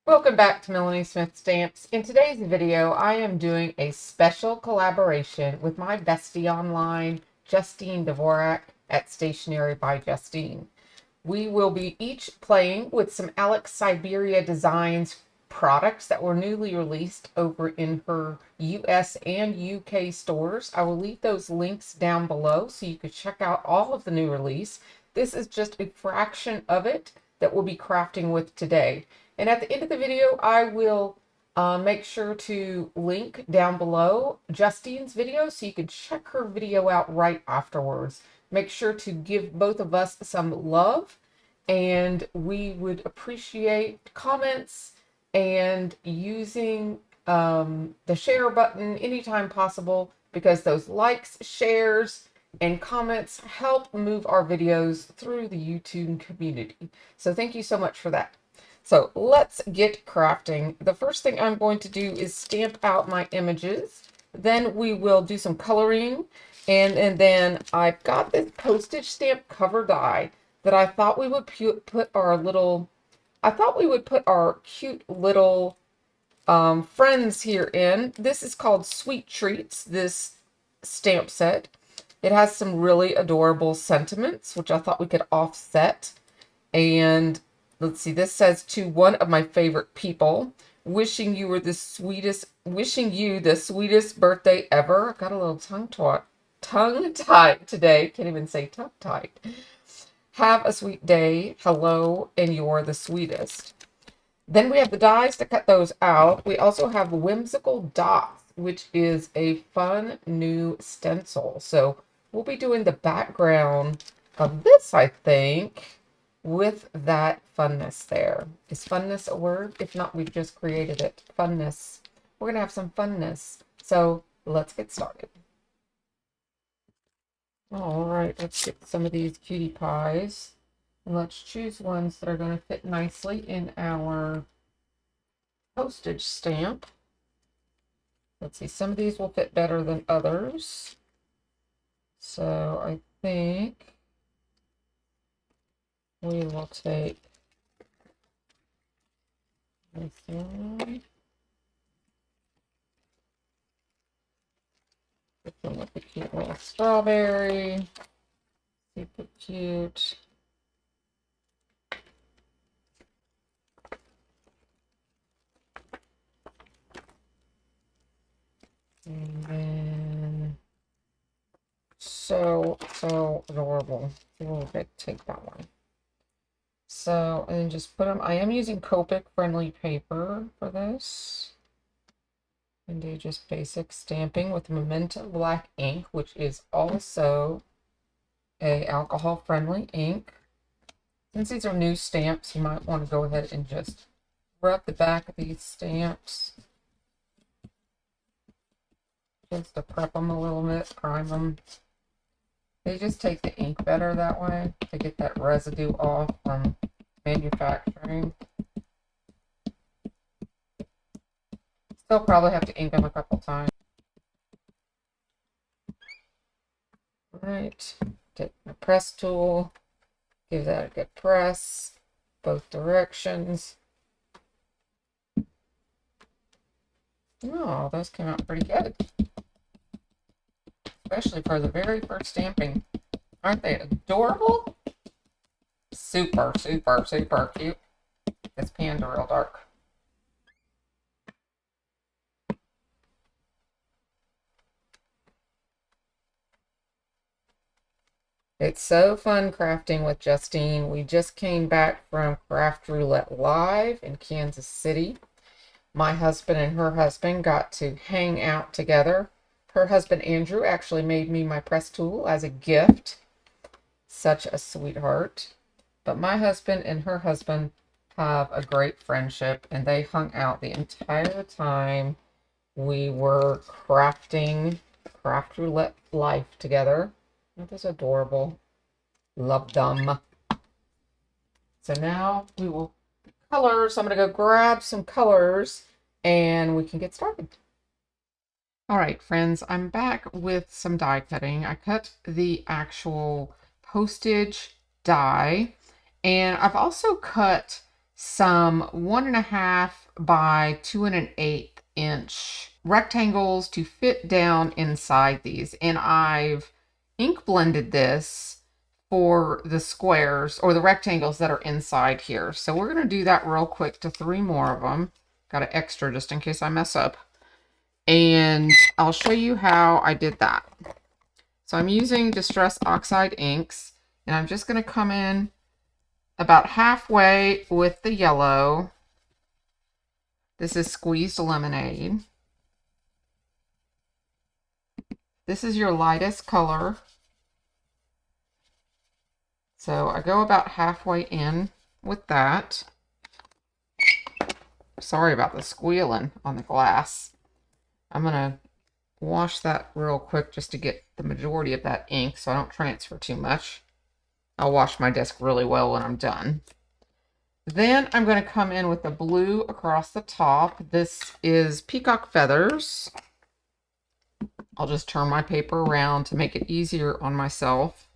Welcome back to Melanie Smith Stamps. In today's video, I am doing a special collaboration with my bestie online, Justine Duvorak at Stationery by Justine. We will be each playing with some Alex Syberia Designs products that were newly released over in her US and UK stores. I will leave those links down below so you could check out all of the new release. This is just a fraction of it that we'll be crafting with today. And at the end of the video, I will make sure to link down below Justine's video so you can check her video out right afterwards. Make sure to give both of us some love, and we would appreciate comments and using the share button anytime possible, because those likes, shares, and comments help move our videos through the YouTube community. So thank you so much for that. So let's get crafting. The first thing I'm going to do is stamp out my images. Then we will do some coloring. And then I've got this postage stamp cover die that I thought we would put our little, cute little friends here in. This is called Sweet Treats, this stamp set. It has some really adorable sentiments, which I thought we could offset. And let's see, this says, to one of my favorite people, wishing you the sweetest birthday ever. I got a little tongue-tied today. Can't even say tongue-tied. Have a sweet day. Hello, and you're the sweetest. Then we have the dies to cut those out. We also have Whimsical Dots, which is a fun new stencil. So we'll be doing the background of this, I think, with that funness there. Is funness a word? If not, we've just created it. Funness. We're going to have some funness. So let's get started. All right, let's get some of these cutie pies. And let's choose ones that are going to fit nicely in our postage stamp. Let's see, some of these will fit better than others. So I think we will take this one. This one with the cute little strawberry. Super cute. And then so adorable. We'll take that one. So, and then just put them, I am using Copic friendly paper for this. And do just basic stamping with Memento black ink, which is also a alcohol friendly ink. Since these are new stamps, you might want to go ahead and just rub the back of these stamps just to prep them a little bit, prime them. They just take the ink better that way to get that residue off from manufacturing. Still probably have to ink them a couple times. All right, take my press tool, give that a good press, both directions. Oh, those came out pretty good. Especially for the very first stamping. Aren't they adorable? Super, super, super cute. This pan's real dark. It's so fun crafting with Justine. We just came back from Craft Roulette Live in Kansas City. My husband and her husband got to hang out together. Her husband, Andrew, actually made me my press tool as a gift. Such a sweetheart. But my husband and her husband have a great friendship, and they hung out the entire time we were crafting Craft Roulette Life together. That is adorable. Love them. So now we will color. So I'm going to go grab some colors and we can get started. All right, friends, I'm back with some die cutting. I cut the actual postage die, and I've also cut some 1.5 by 2 1/8 inch rectangles to fit down inside these. And I've ink blended this for the squares or the rectangles that are inside here. So we're going to do that real quick to 3 more of them. Got an extra just in case I mess up. And I'll show you how I did that. So I'm using Distress Oxide inks, and I'm just going to come in about halfway with the yellow. This is Squeezed Lemonade. This is your lightest color. So I go about halfway in with that. Sorry about the squealing on the glass. I'm going to wash that real quick just to get the majority of that ink so I don't transfer too much. I'll wash my desk really well when I'm done. Then I'm going to come in with the blue across the top. This is Peacock Feathers. I'll just turn my paper around to make it easier on myself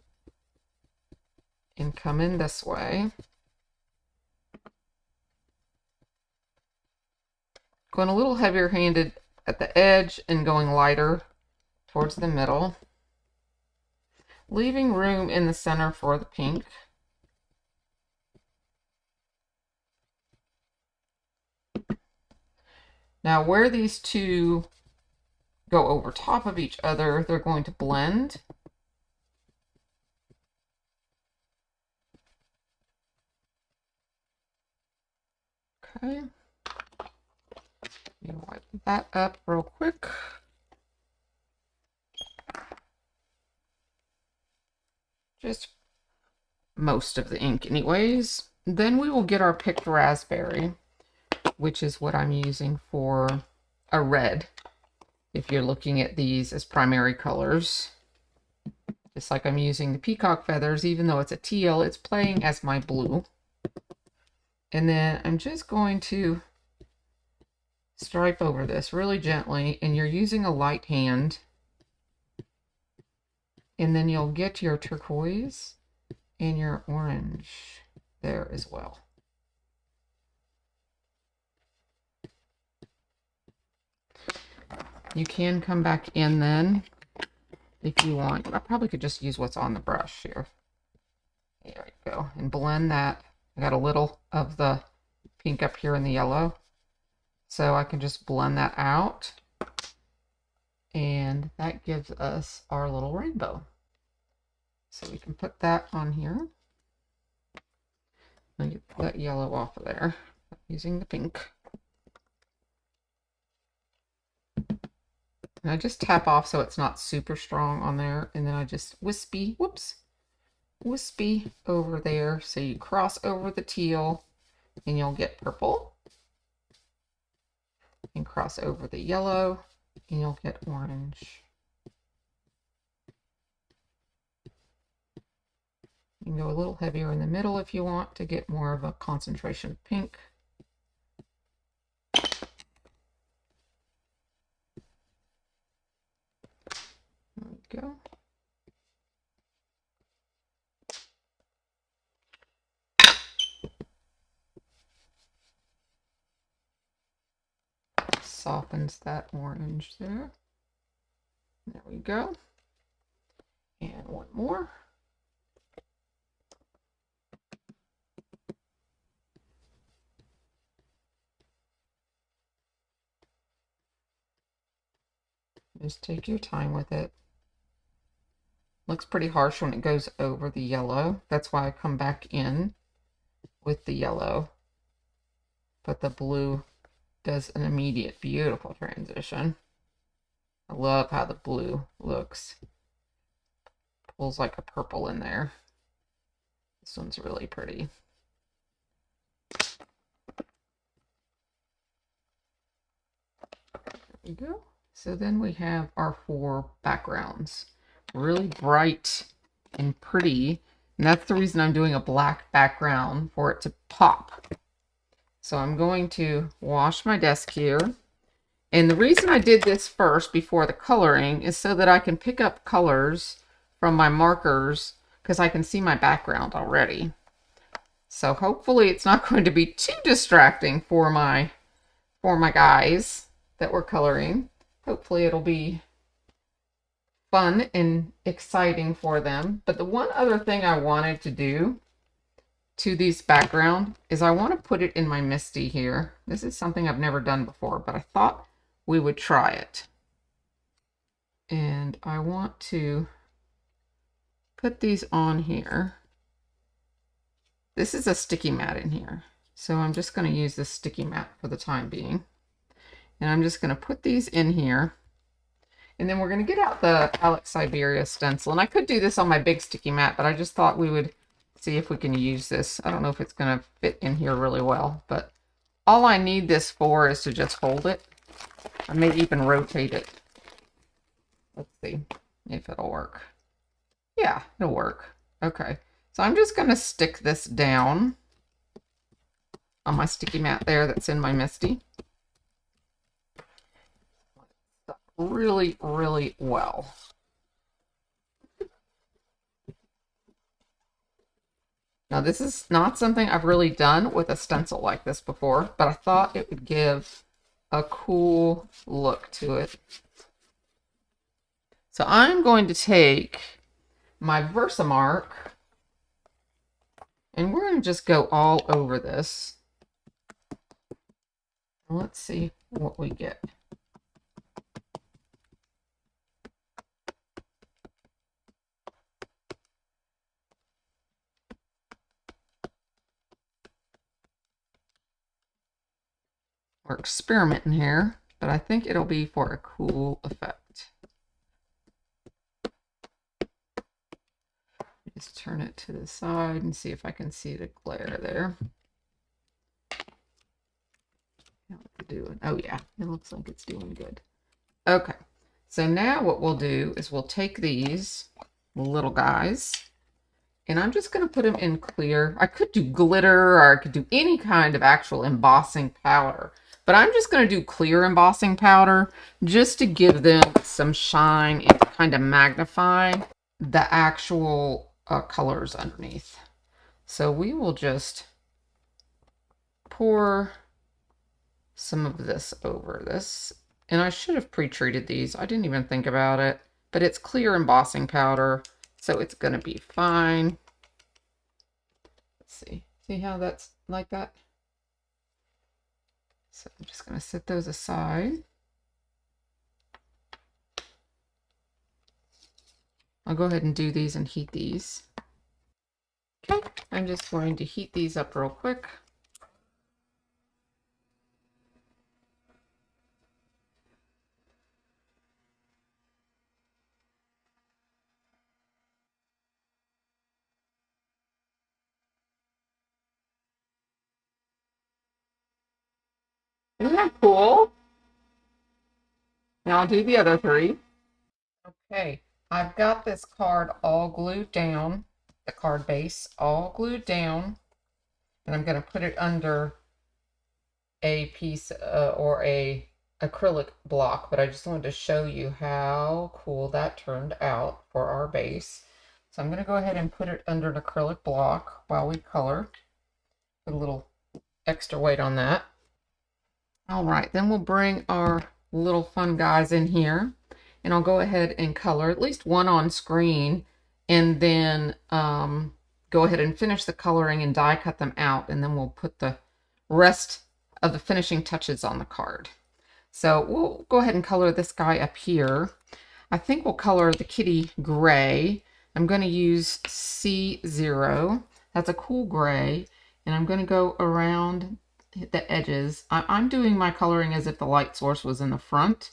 and come in this way. Going a little heavier handed at the edge and going lighter towards the middle. Leaving room in the center for the pink. Now where these two go over top of each other, they're going to blend. Okay. Wipe that up real quick. Just most of the ink anyways. Then we will get our picked raspberry, which is what I'm using for a red. If you're looking at these as primary colors, just like I'm using the Peacock Feathers, even though it's a teal, it's playing as my blue. And then I'm just going to stripe over this really gently, and you're using a light hand. And then you'll get your turquoise and your orange there as well. You can come back in then if you want. I probably could just use what's on the brush here. There we go. And blend that. I got a little of the pink up here in the yellow. So I can just blend that out. And that gives us our little rainbow. So we can put that on here. And get that yellow off of there using the pink. And I just tap off so it's not super strong on there. And then I just wispy over there. So you cross over the teal and you'll get purple. And cross over the yellow and you'll get orange. You can go a little heavier in the middle if you want to get more of a concentration of pink. There we go. Softens that orange there. There we go. And one more. Just take your time with it. Looks pretty harsh when it goes over the yellow. That's why I come back in with the yellow. But the blue does an immediate beautiful transition. I love how the blue looks. Pulls like a purple in there. This one's really pretty. There we go. So then we have our 4 backgrounds. Really bright and pretty. And that's the reason I'm doing a black background, for it to pop. So I'm going to wash my desk here. And the reason I did this first before the coloring is so that I can pick up colors from my markers, because I can see my background already. So hopefully it's not going to be too distracting for my guys that we're coloring. Hopefully it'll be fun and exciting for them. But the one other thing I wanted to do to these background is I want to put it in my Misty here. This is something I've never done before, but I thought we would try it. And I want to put these on here. This is a sticky mat in here. So I'm just going to use this sticky mat for the time being. And I'm just going to put these in here. And then we're going to get out the Alex Syberia stencil. And I could do this on my big sticky mat, but I just thought we would see if we can use this. I don't know if it's going to fit in here really well, but all I need this for is to just hold it. I may even rotate it. Let's see if it'll work. Yeah, it'll work. Okay. So I'm just going to stick this down on my sticky mat there that's in my Misty. Really, really well. Now this is not something I've really done with a stencil like this before, but I thought it would give a cool look to it. So I'm going to take my Versamark and we're going to just go all over this. Let's see what we get. We're experimenting here, but I think it'll be for a cool effect. Just turn it to the side and see if I can see the glare there. How's it doing? Oh yeah, it looks like it's doing good. Okay, so now what we'll do is we'll take these little guys and I'm just going to put them in clear. I could do glitter or I could do any kind of actual embossing powder. But I'm just going to do clear embossing powder just to give them some shine and to kind of magnify the actual colors underneath. So we will just pour some of this over this. And I should have pre-treated these. I didn't even think about it. But it's clear embossing powder, so it's going to be fine. Let's see. See how that's like that? So I'm just going to set those aside. I'll go ahead and do these and heat these. Okay, I'm just going to heat these up real quick. Isn't that cool? Now I'll do the other three. Okay, I've got this card all glued down, the card base all glued down, and I'm going to put it under a piece or a acrylic block, but I just wanted to show you how cool that turned out for our base. So I'm going to go ahead and put it under an acrylic block while we color. Put a little extra weight on that. All right, then we'll bring our little fun guys in here, and I'll go ahead and color at least one on screen, and then go ahead and finish the coloring and die cut them out, and then we'll put the rest of the finishing touches on the card. So we'll go ahead and color this guy up here. I think we'll color the kitty gray. I'm going to use C0. That's a cool gray, and I'm going to go around the edges. I'm doing my coloring as if the light source was in the front.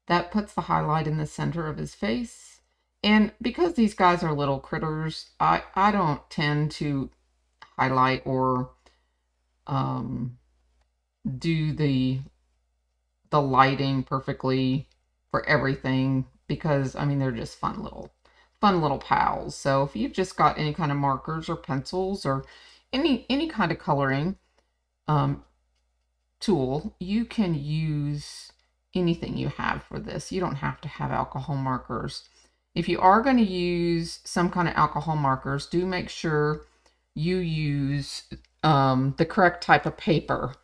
That puts the highlight in the center of his face. And because these guys are little critters, I don't tend to highlight or do the lighting perfectly for everything, because I mean they're just fun little pals. So if you've just got any kind of markers or pencils or any kind of coloring tool, you can use anything you have for this. You don't have to have alcohol markers. If you are going to use some kind of alcohol markers, do make sure you use the correct type of paper.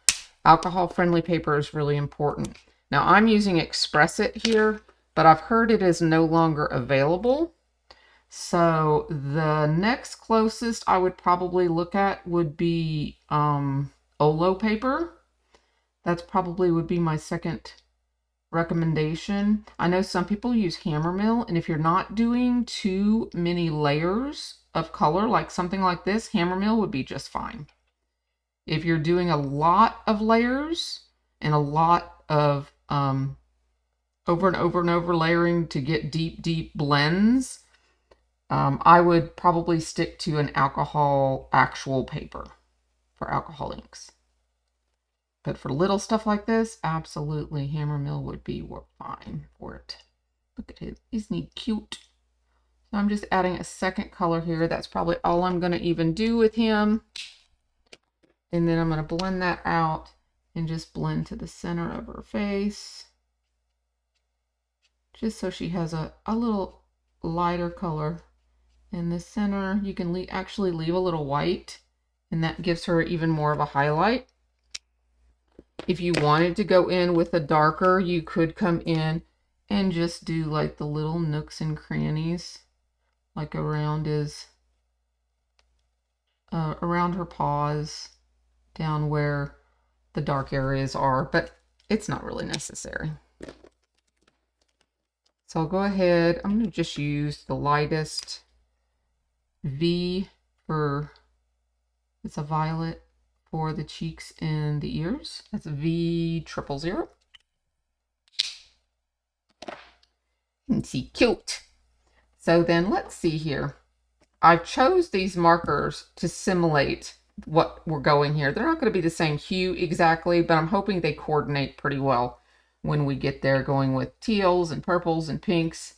Alcohol-friendly paper is really important. Now I'm using Express It here, but I've heard it is no longer available. So the next closest I would probably look at would be Olo paper. That's probably would be my second recommendation. I know some people use Hammermill, and if you're not doing too many layers of color, like something like this, Hammermill would be just fine. If you're doing a lot of layers and a lot of over and over and over layering to get deep, deep blends, I would probably stick to an alcohol actual paper for alcohol inks. But for little stuff like this, absolutely Hammermill would be fine for it. Look at his, isn't he cute? So I'm just adding a second color here. That's probably all I'm going to even do with him. And then I'm going to blend that out and just blend to the center of her face. Just so she has a little lighter color in the center. You can actually leave a little white, and that gives her even more of a highlight. If you wanted to go in with a darker, you could come in and just do like the little nooks and crannies, like around around her paws, down where the dark areas are, but it's not really necessary. So I'll go ahead, I'm going to just use the lightest V for, it's a violet, for the cheeks and the ears. That's V000. And see, cute. So then let's see here. I chose these markers to simulate what we're going here. They're not going to be the same hue exactly, but I'm hoping they coordinate pretty well when we get there, going with teals and purples and pinks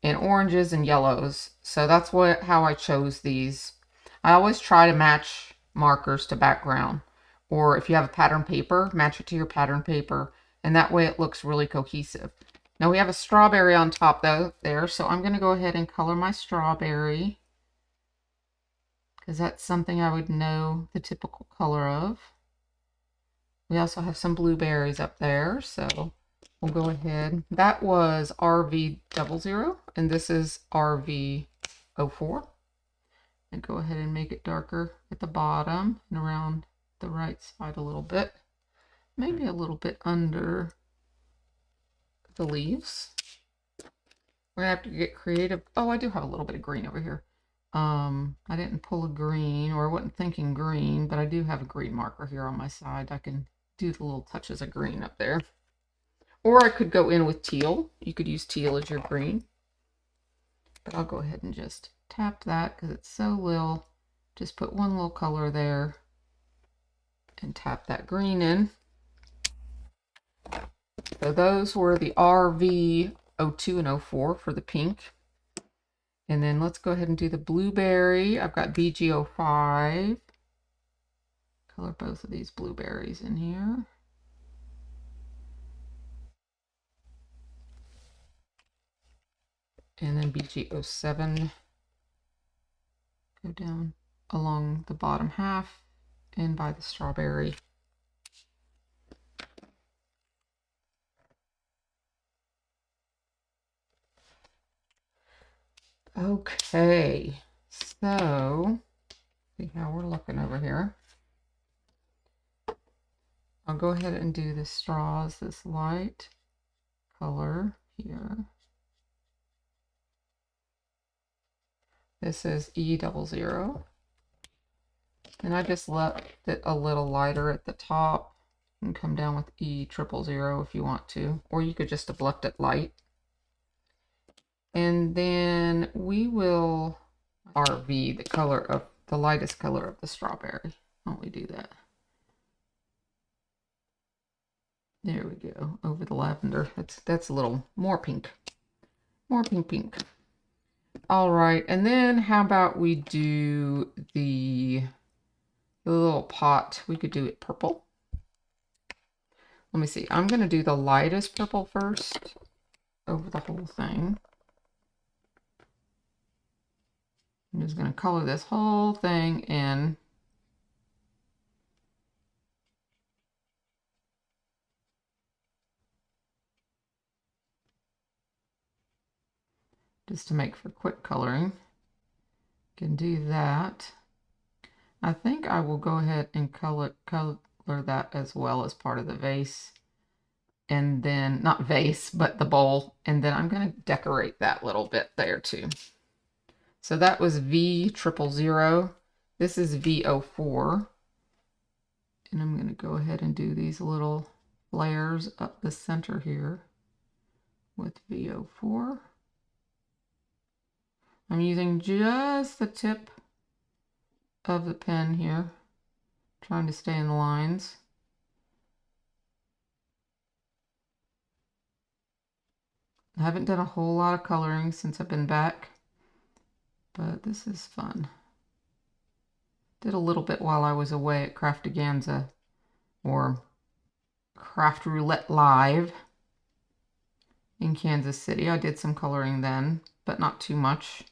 and oranges and yellows. So that's how I chose these. I always try to match markers to background, or if you have a pattern paper, match it to your pattern paper, and that way it looks really cohesive. Now we have a strawberry on top though there, so I'm going to go ahead and color my strawberry, because that's something I would know the typical color of. We also have some blueberries up there, so we'll go ahead. That was RV00, and this is RV04. And go ahead and make it darker at the bottom and around the right side a little bit. Maybe a little bit under the leaves. We're gonna have to get creative. Oh, I do have a little bit of green over here. I didn't pull a green, or I wasn't thinking green, but I do have a green marker here on my side. I can do the little touches of green up there. Or I could go in with teal. You could use teal as your green. But I'll go ahead and just tap that because it's so little. Just put one little color there and tap that green in. So those were the RV02 and 04 for the pink. And then let's go ahead and do the blueberry. I've got BG05. Color both of these blueberries in here. And then BG07. Go down along the bottom half and by the strawberry. Okay, so see how we're looking over here. I'll go ahead and do the straws, this light color here. This is E00. And I just left it a little lighter at the top. You can come down with E000 if you want to, or you could just have left it light. And then we will RV the color of the lightest color of the strawberry. Why don't we do that? There we go, over the lavender. That's a little more pink. More pink. All right, and then how about we do the little pot? We could do it purple. Let me see. I'm going to do the lightest purple first over the whole thing. I'm just going to color this whole thing in. Just to make for quick coloring. Can do that. I think I will go ahead and color that as well as part of the vase. And then, not vase, but the bowl. And then I'm going to decorate that little bit there too. So that was V000. This is V04. And I'm going to go ahead and do these little flares up the center here with V04. I'm using just the tip of the pen here, trying to stay in the lines. I haven't done a whole lot of coloring since I've been back, but this is fun. Did a little bit while I was away at Craftaganza, or Craft Roulette Live in Kansas City. I did some coloring then, but not too much.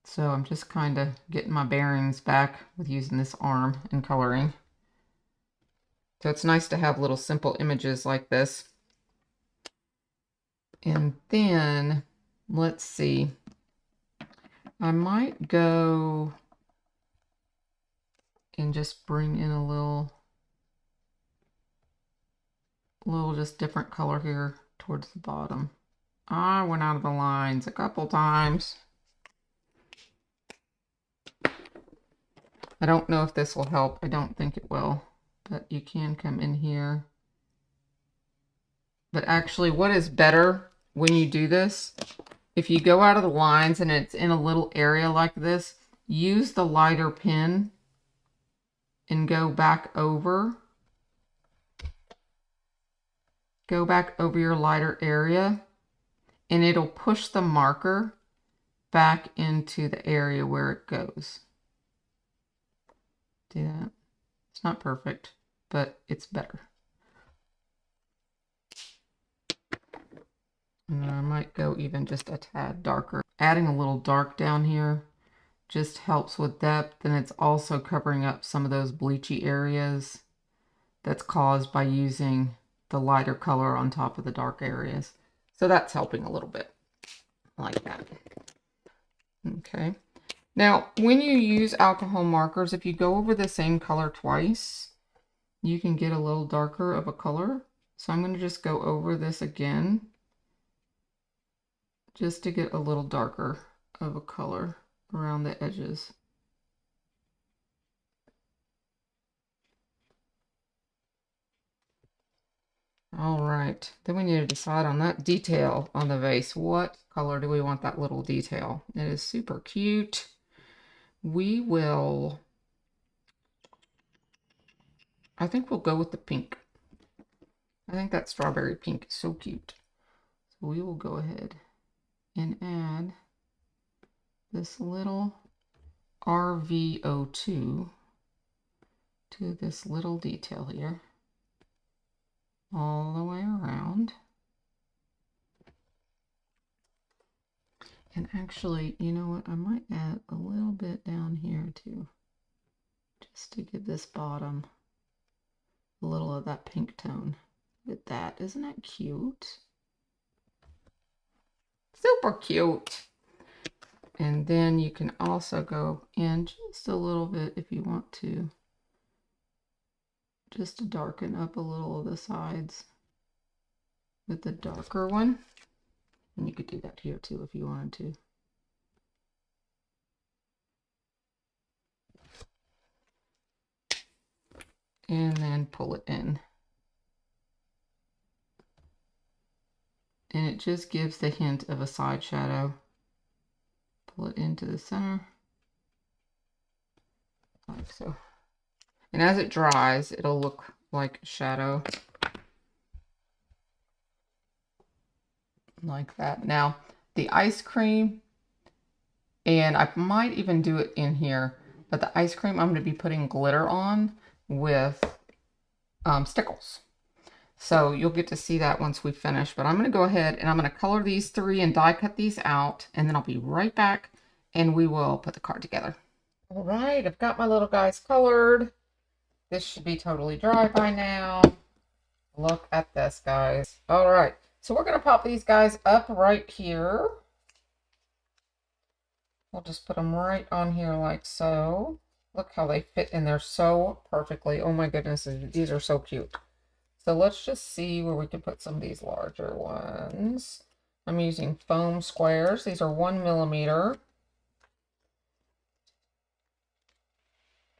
So I'm just kind of getting my bearings back with using this arm and coloring. So it's nice to have little simple images like this. And then, let's see, I might go and just bring in a little just different color here towards the bottom. I went out of the lines a couple times. I don't know if this will help. I don't think it will, but you can come in here. But actually, what is better when you do this, if you go out of the lines and it's in a little area like this, use the lighter pen and go back over your lighter area, and it'll push the marker back into the area where it goes. See that? It's not perfect, but it's better. And I might go even just a tad darker. Adding a little dark down here just helps with depth, and it's also covering up some of those bleachy areas that's caused by using the lighter color on top of the dark areas. So that's helping a little bit, like that. Okay. Now, when you use alcohol markers, if you go over the same color twice, you can get a little darker of a color. So I'm going to just go over this again, just to get a little darker of a color around the edges. All right, then we need to decide on that detail on the vase. What color do we want that little detail? It is super cute. We will, I think we'll go with the pink. I think that strawberry pink is so cute. So we will go ahead and add this little RV02 to this little detail here, all the way around. And actually, you know what? I might add a little bit down here too, just to give this bottom a little of that pink tone. Look at that. Isn't that cute? Super cute. And then you can also go in just a little bit if you want to, just to darken up a little of the sides with the darker one. And you could do that here too if you wanted to. And then pull it in. And it just gives the hint of a side shadow. Pull it into the center, like so. And as it dries, it'll look like a shadow. Like that. Now, the ice cream, and I might even do it in here, but the ice cream I'm going to be putting glitter on with stickles. So you'll get to see that once we finish, but I'm going to go ahead and I'm going to color these three and die cut these out, and then I'll be right back and we will put the card together. All right, I've got my little guys colored. This should be totally dry by now. Look at this, guys. All right, so we're going to pop these guys up right here. We'll just put them right on here like so. Look how they fit in there so perfectly. Oh my goodness, these are so cute. So let's just see where we can put some of these larger ones. I'm using foam squares. These are 1 millimeter.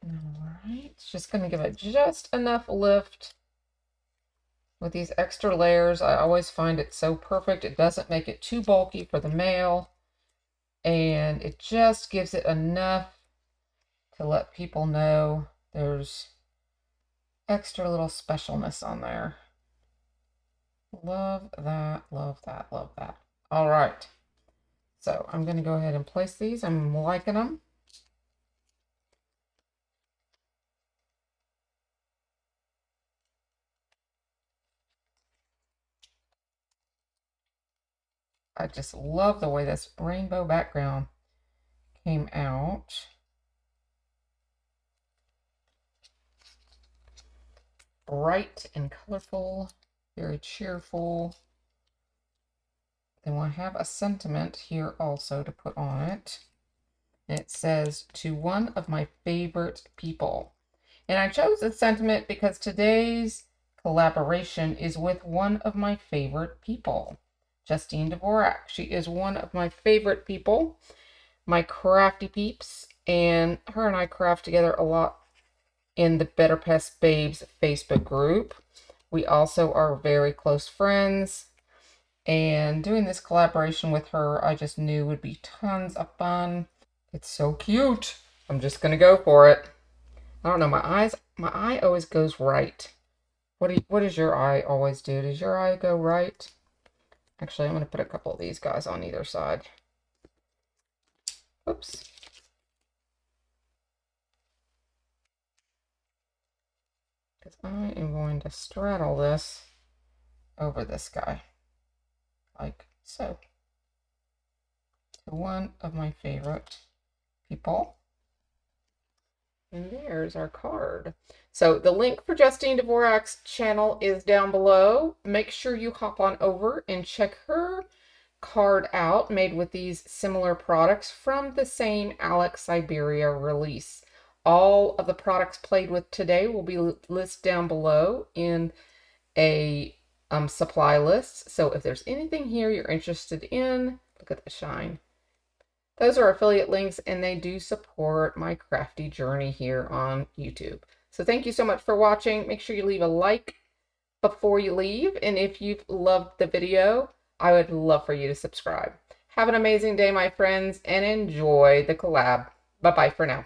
All right, it's just going to give it just enough lift. With these extra layers, I always find it so perfect. It doesn't make it too bulky for the mail. And it just gives it enough to let people know there's extra little specialness on there. Love that, love that, love that. All right. So I'm going to go ahead and place these. I'm liking them. I just love the way this rainbow background came out. Bright and colorful, very cheerful. Then we'll have a sentiment here also to put on it. And it says, to one of my favorite people. And I chose the sentiment because today's collaboration is with one of my favorite people, Justine Duvorak. She is one of my favorite people, my crafty peeps, and her and I craft together a lot in the Better Pest Babes Facebook group. We also are very close friends, and doing this collaboration with her, I just knew would be tons of fun. It's so cute. I'm just gonna go for it. I don't know, my eye always goes right. What does your eye always do? Does your eye go right? Actually, I'm gonna put a couple of these guys on either side. Oops. Because I am going to straddle this over this guy, like so. To one of my favorite people. And there's our card. So the link for Justine Duvorak's channel is down below. Make sure you hop on over and check her card out, made with these similar products from the same Alex Syberia release. All of the products played with today will be listed down below in a supply list. So if there's anything here you're interested in, look at the shine. Those are affiliate links, and they do support my crafty journey here on YouTube. So thank you so much for watching. Make sure you leave a like before you leave. And if you've loved the video, I would love for you to subscribe. Have an amazing day, my friends, and enjoy the collab. Bye-bye for now.